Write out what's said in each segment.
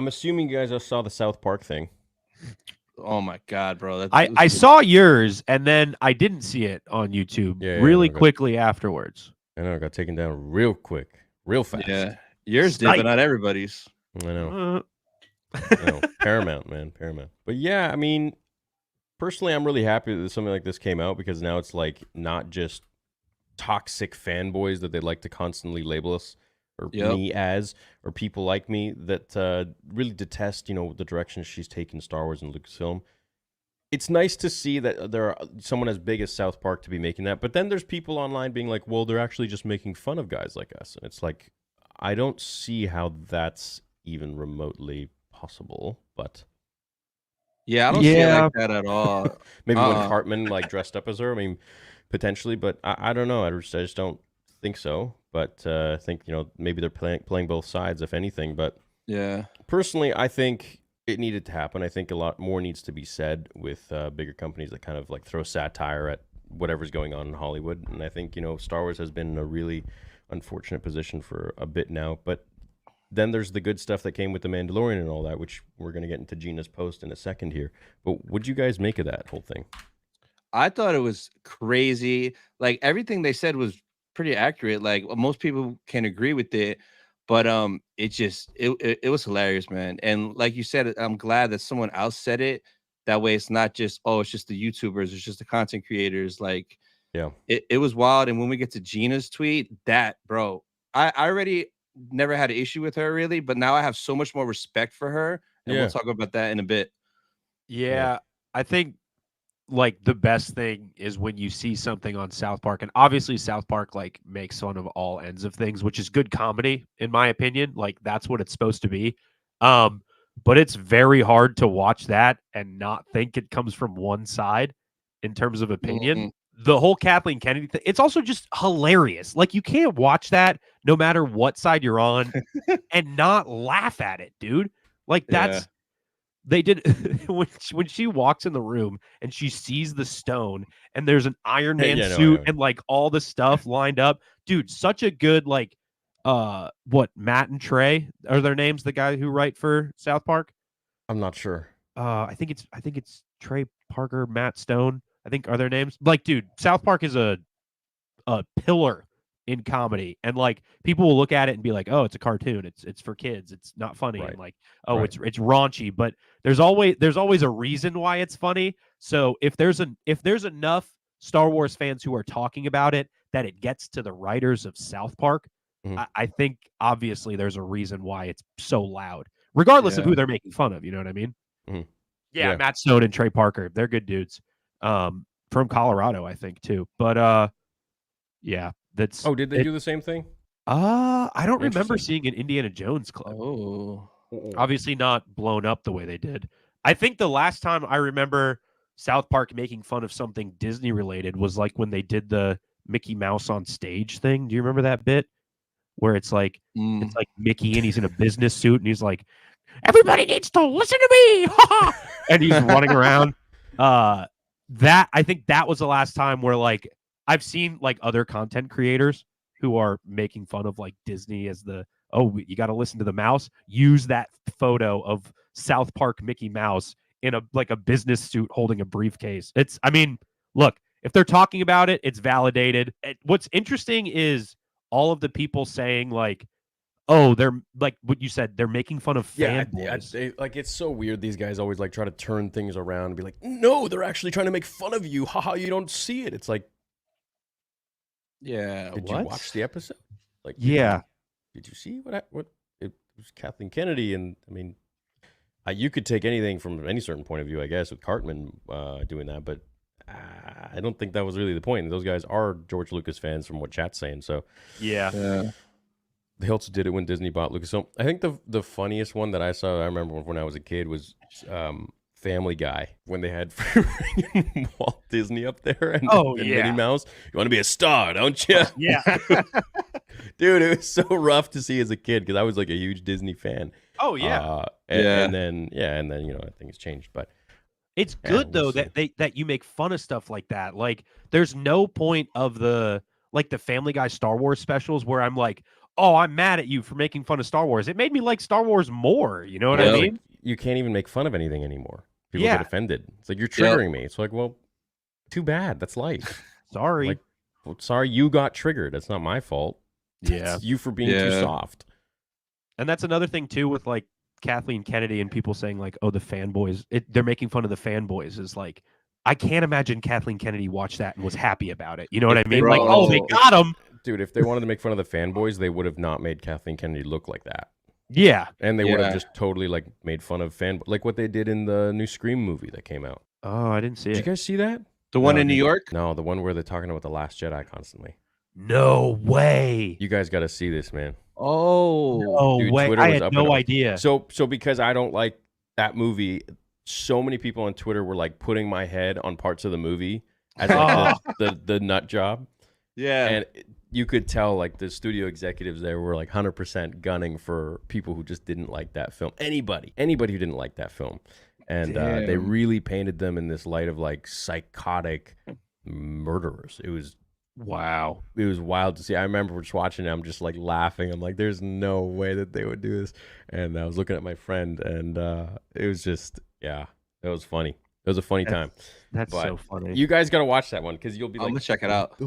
I'm assuming you guys all saw the South Park thing. Oh my god, bro! I saw yours, and then I didn't see it on YouTube really quickly afterwards. I know, it got taken down real quick, real fast. Yeah, yours did, but not everybody's. I know. Paramount, man, Paramount. But yeah, I mean, personally, I'm really happy that something like this came out because now it's like not just toxic fanboys that they like to constantly label us or me as, or people like me that really detest, the direction she's taken Star Wars and Lucasfilm. It's nice to see that there are someone as big as South Park to be making that, but then there's people online being like, well, they're actually just making fun of guys like us. And it's like, I don't see how that's even remotely possible, but... Yeah, I don't see it like that at all. Maybe when Cartman dressed up as her, I mean, potentially, but I don't know. I just don't think so. But I think maybe they're playing both sides, if anything. But yeah, personally, I think it needed to happen. I think a lot more needs to be said with bigger companies that kind of throw satire at whatever's going on in Hollywood. And I think Star Wars has been in a really unfortunate position for a bit now, but. Then there's the good stuff that came with The Mandalorian and all that, which we're going to get into Gina's post in a second here. But what'd you guys make of that whole thing? I thought it was crazy. Everything they said was pretty accurate. Most people can agree with it, but it was hilarious, man. And like you said, I'm glad that someone else said it. That way it's not just, it's just the YouTubers, it's just the content creators. It was wild. And when we get to Gina's tweet, bro, I already never had an issue with her really, but now I have so much more respect for her, and we'll talk about that in a bit. Yeah, I think the best thing is when you see something on South Park, and obviously South Park makes fun of all ends of things, which is good comedy in my opinion. That's what it's supposed to be. But it's very hard to watch that and not think it comes from one side in terms of opinion. Mm-hmm. The whole Kathleen Kennedy thing, it's also just hilarious. You can't watch that no matter what side you're on and not laugh at it, dude. That's they did when she walks in the room and she sees the stone and there's an Iron Man suit and all the stuff lined up. Dude, such a good what Matt and Trey are their names, the guy who write for South Park? I'm not sure. I think it's Trey Parker, Matt Stone. I think are their names. Dude, South Park is a pillar in comedy, and people will look at it and be like, "Oh, it's a cartoon. It's for kids. It's not funny." Right. And it's raunchy, but there's always a reason why it's funny. So if there's enough Star Wars fans who are talking about it that it gets to the writers of South Park, I think obviously there's a reason why it's so loud, regardless of who they're making fun of. You know what I mean? Mm-hmm. Yeah, Matt Stone and Trey Parker, they're good dudes. From Colorado, I think too. But yeah, that's. Oh, did they do the same thing? I don't remember seeing an Indiana Jones clip. Oh, obviously not blown up the way they did. I think the last time I remember South Park making fun of something Disney related was when they did the Mickey Mouse on stage thing. Do you remember that bit where it's it's Mickey and he's in a business suit and he's like, "Everybody needs to listen to me," and he's running around. That I think that was the last time where I've seen other content creators who are making fun of Disney as you got to listen to the mouse, use that photo of South Park Mickey Mouse in a business suit holding a briefcase. Look, if they're talking about it, it's validated. What's interesting is all of the people saying they're what you said, they're making fun of fanboys. It's so weird. These guys always try to turn things around and be like, no, they're actually trying to make fun of you. Haha, you don't see it. It's did you watch the episode? Did you see what it was Kathleen Kennedy? And you could take anything from any certain point of view, I guess, with Cartman doing that, but I don't think that was really the point. Those guys are George Lucas fans from what chat's saying. So yeah. They also did it when Disney bought Lucasfilm. I think the funniest one that I saw, I remember when I was a kid, was Family Guy, when they had Walt Disney up there and Minnie Mouse. You want to be a star, don't you? Yeah. Dude, it was so rough to see as a kid because I was a huge Disney fan. Oh, yeah. And then I think it's changed. But it's good, though, that you make fun of stuff like that. There's no point of the Family Guy Star Wars specials where I'm like, oh, I'm mad at you for making fun of Star Wars. It made me like Star Wars more. You know what I It's mean? like, you can't even make fun of anything anymore. People Yeah. get offended. It's like, you're triggering me. It's like, well, too bad. That's life. Sorry. Like, well, sorry you got triggered. That's not my fault. Yeah. It's you for being too soft. And that's another thing too with like Kathleen Kennedy and people saying like, oh, the fanboys, they're making fun of the fanboys. Is like, I can't imagine Kathleen Kennedy watched that and was happy about it. You know what I mean? Like, oh, they got him. Dude, if they wanted to make fun of the fanboys, they would have not made Kathleen Kennedy look like that. Yeah. And they would have just totally like made fun of like what they did in the new Scream movie that came out. Oh, I didn't see it. Did you guys see that? The one in New York? No, the one where they're talking about the Last Jedi constantly. No way. You guys got to see this, man. Oh, no Dude, way. Twitter I was had up no and up. idea. So because I don't like that movie, so many people on Twitter were like putting my head on parts of the movie as like the nut job. yeah. And you could tell like the studio executives there were like 100% gunning for people who just didn't like that film. Anybody who didn't like that film. And they really painted them in this light of like psychotic murderers. It was wow. It was wild to see. I remember just watching it. I'm just like laughing. I'm like, there's no way that they would do this. And I was looking at my friend, and it was just, yeah, it was funny. It was a funny time. That's so funny. You guys got to watch that one because you'll be like, I'm gonna check it out.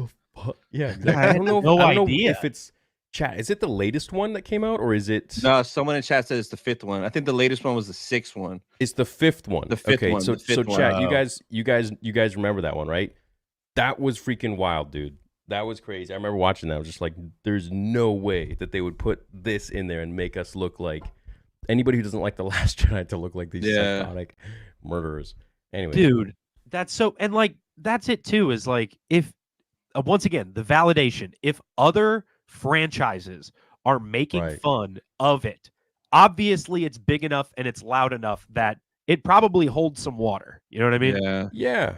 Yeah, exactly. I don't know if it's chat. Is it the latest one that came out, or is it? No, someone in chat said it's the 5th one. I think the latest one was the 6th one. It's the 5th one. The 5th okay, one. So The 5th chat. one. You guys remember that one, right? That was freaking wild, dude. That was crazy. I remember watching that. I was just like, there's no way that they would put this in there and make us look like anybody who doesn't like The Last Jedi to look like these psychotic murderers. Anyway, dude, that's so, and like, that's it too, is like, if, once again, the validation, if other franchises are making fun of it, obviously it's big enough and it's loud enough that it probably holds some water. You know what I mean? Yeah. Yeah.